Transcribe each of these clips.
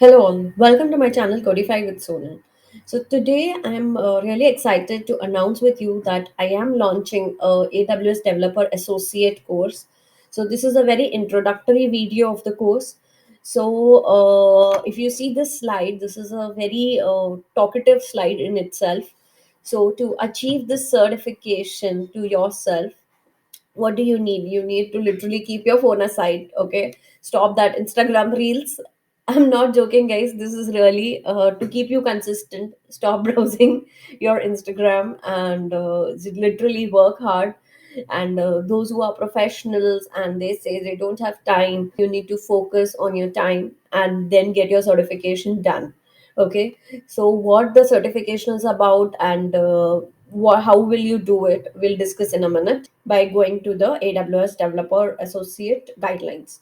Hello all, welcome to my channel Codify with Sonal. So today I'm really excited to announce with you that I am launching a AWS Developer Associate course. So this is a very introductory video of the course. So if you see this slide, this is a very talkative slide in itself. So to achieve this certification to yourself, what do you need? You need to literally keep your phone aside. Okay, stop that Instagram reels. I'm not joking, guys. This is really to keep you consistent. Stop browsing your Instagram and literally work hard. And those who are professionals and they say they don't have time, you need to focus on your time and then get your certification done. Okay, so what the certification is about and how will you do it, we'll discuss in a minute by going to the AWS Developer Associate guidelines.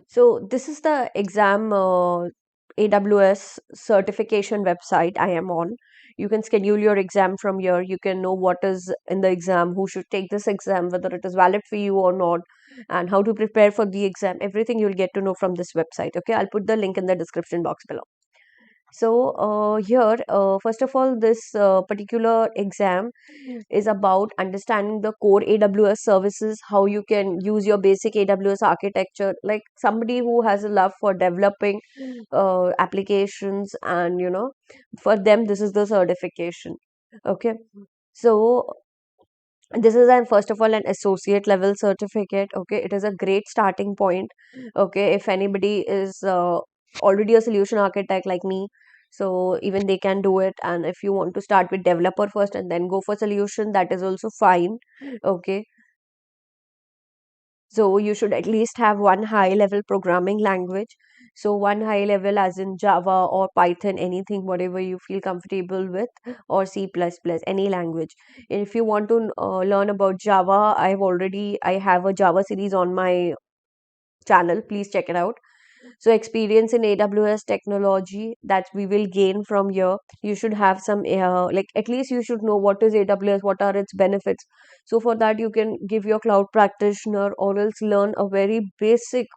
So this is the exam AWS certification website I am on. You can schedule your exam from here. You can know what is in the exam, who should take this exam, whether it is valid for you or not, and how to prepare for the exam. Everything you'll get to know from this website. Okay, I'll put the link in the description box below. So here, first of all, this particular exam is about understanding the core AWS services, how you can use your basic AWS architecture, like somebody who has a love for developing applications, and for them, this is the certification. Okay, so this is an first of all an associate level certificate. Okay, it is a great starting point. Okay, if anybody is already a solution architect like me, so even they can do it. And if you want to start with developer first and then go for solution, that is also fine. Okay, so you should at least have one high level programming language. So one high level as in Java or Python, anything, whatever you feel comfortable with, or C++, any language. If you want to learn about Java, I have a Java series on my channel. Please check it out. So experience in AWS technology that we will gain from here. You should have some like at least you should know what is AWS, what are its benefits. So for that you can give your cloud practitioner or else learn a very basic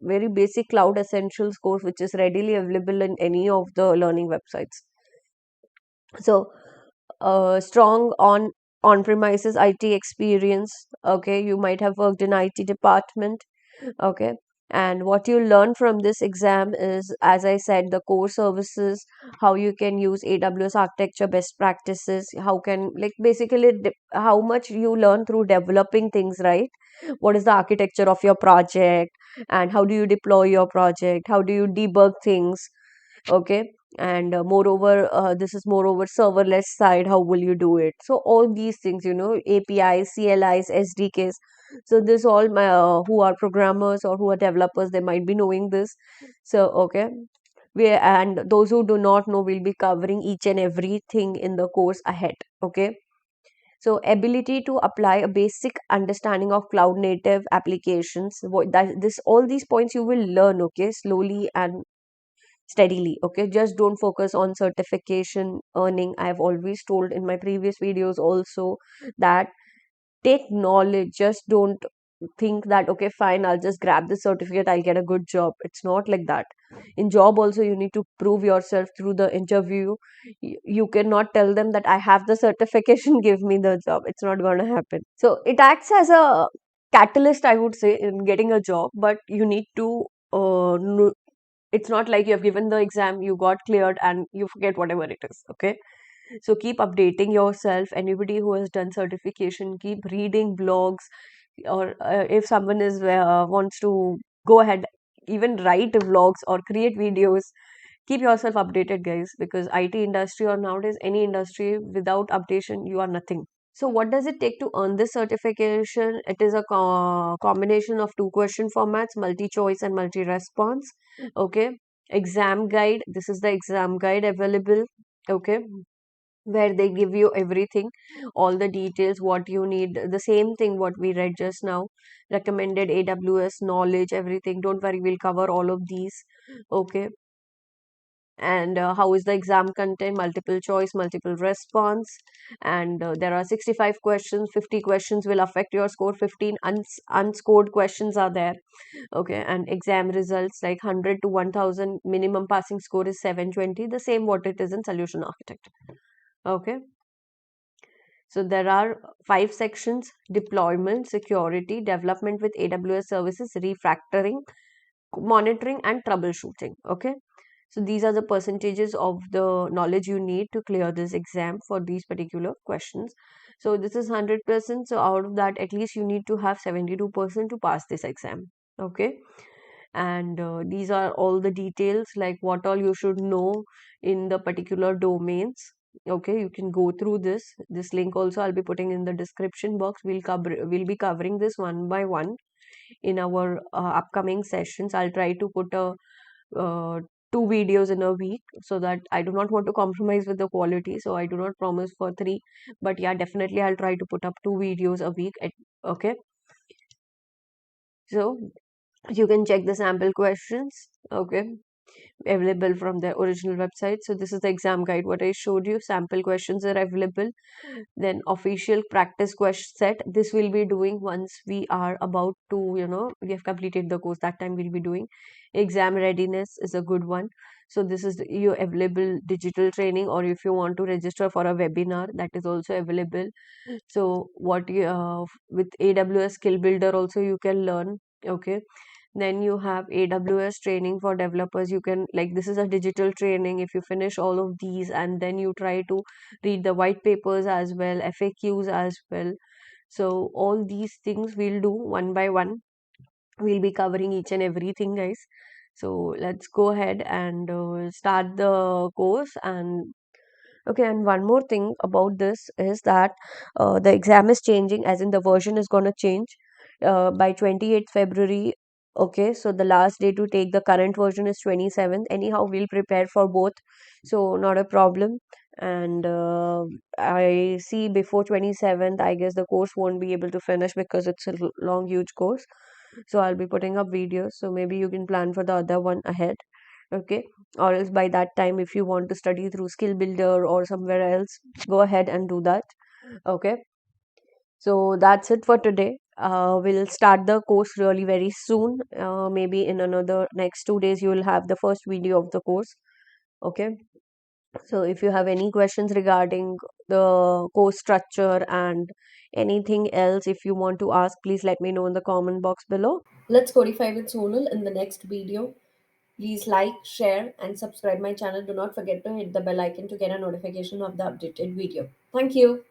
cloud essentials course which is readily available in any of the learning websites. So strong on-premises IT experience. Okay, you might have worked in IT department. Okay, and what you learn from this exam is, as I said, the core services, how you can use AWS architecture best practices, how can, like, basically how much you learn through developing things, right? What is the architecture of your project, and how do you deploy your project, how do you debug things? Okay, and moreover, this is moreover serverless side, how will you do it? So all these things, APIs, CLIs, SDKs. So this all my who are programmers or who are developers, they might be knowing this. So okay, and those who do not know, will be covering each and everything in the course ahead. Okay, so ability to apply a basic understanding of cloud native applications, what that this all these points you will learn, okay, slowly and steadily. Okay, just don't focus on certification earning. I've always told in my previous videos also that take knowledge. Just don't think that okay, fine, I'll just grab this certificate, I'll get a good job. It's not like that. In job also, you need to prove yourself through the interview. You cannot tell them that I have the certification, give me the job. It's not going to happen. So it acts as a catalyst, I would say, in getting a job, but you need to it's not like you have given the exam, you got cleared, and you forget whatever it is. Okay, so keep updating yourself. Anybody who has done certification, keep reading blogs, or if someone is wants to go ahead, even write vlogs or create videos. Keep yourself updated, guys, because IT industry or nowadays any industry, without updation you are nothing. So what does it take to earn this certification? It is a combination of two question formats, multi-choice and multi-response. Okay. Exam guide. This is the exam guide available. Okay. Where they give you everything, all the details, what you need. The same thing what we read just now. Recommended AWS knowledge, everything. Don't worry, we'll cover all of these. Okay. And how is the exam content? Multiple choice, multiple response. And there are 65 questions. 50 questions will affect your score. 15 unscored questions are there. Okay, and exam results like 100 to 1000, minimum passing score is 720, the same what it is in solution architect. Okay, so there are 5 sections: deployment, security, development with AWS services, refactoring, monitoring, and troubleshooting. Okay, so these are the percentages of the knowledge you need to clear this exam for these particular questions. So this is 100%. So out of that, at least you need to have 72% to pass this exam. Okay, and these are all the details, like what all you should know in the particular domains. Okay, you can go through this link also I'll be putting in the description box. We'll be covering this one by one in our upcoming sessions. I'll try to put a uh, 2 videos in a week, so that I do not want to compromise with the quality, so I do not promise for 3, but yeah, definitely I'll try to put up 2 videos a week okay. So you can check the sample questions, okay, available from the original website. So this is the exam guide what I showed you. Sample questions are available. Then official practice question set, this will be doing once we are about to, we have completed the course. That time we'll be doing. Exam readiness is a good one. So this is your available digital training, or if you want to register for a webinar, that is also available. So what you with AWS skill builder also you can learn. Okay, then you have AWS training for developers. You can, like, this is a digital training. If you finish all of these and then you try to read the white papers as well, FAQs as well. So all these things we'll do one by one. We'll be covering each and everything, guys. So let's go ahead and start the course. And okay, and one more thing about this is that the exam is changing, as in the version is going to change by 28th February. Okay, so the last day to take the current version is 27th. Anyhow, we'll prepare for both, so not a problem. And I see before 27th, I guess the course won't be able to finish because it's a long, huge course. So I'll be putting up videos. So maybe you can plan for the other one ahead. Okay, or else by that time, if you want to study through skill builder or somewhere else, go ahead and do that. Okay, so that's it for today. We'll start the course really very soon. Maybe in another next 2 days you will have the first video of the course. Okay, so if you have any questions regarding the course structure and anything else, if you want to ask, please let me know in the comment box below. Let's codify with Sonal in the next video. Please like, share, and subscribe my channel. Do not forget to hit the bell icon to get a notification of the updated video. Thank you.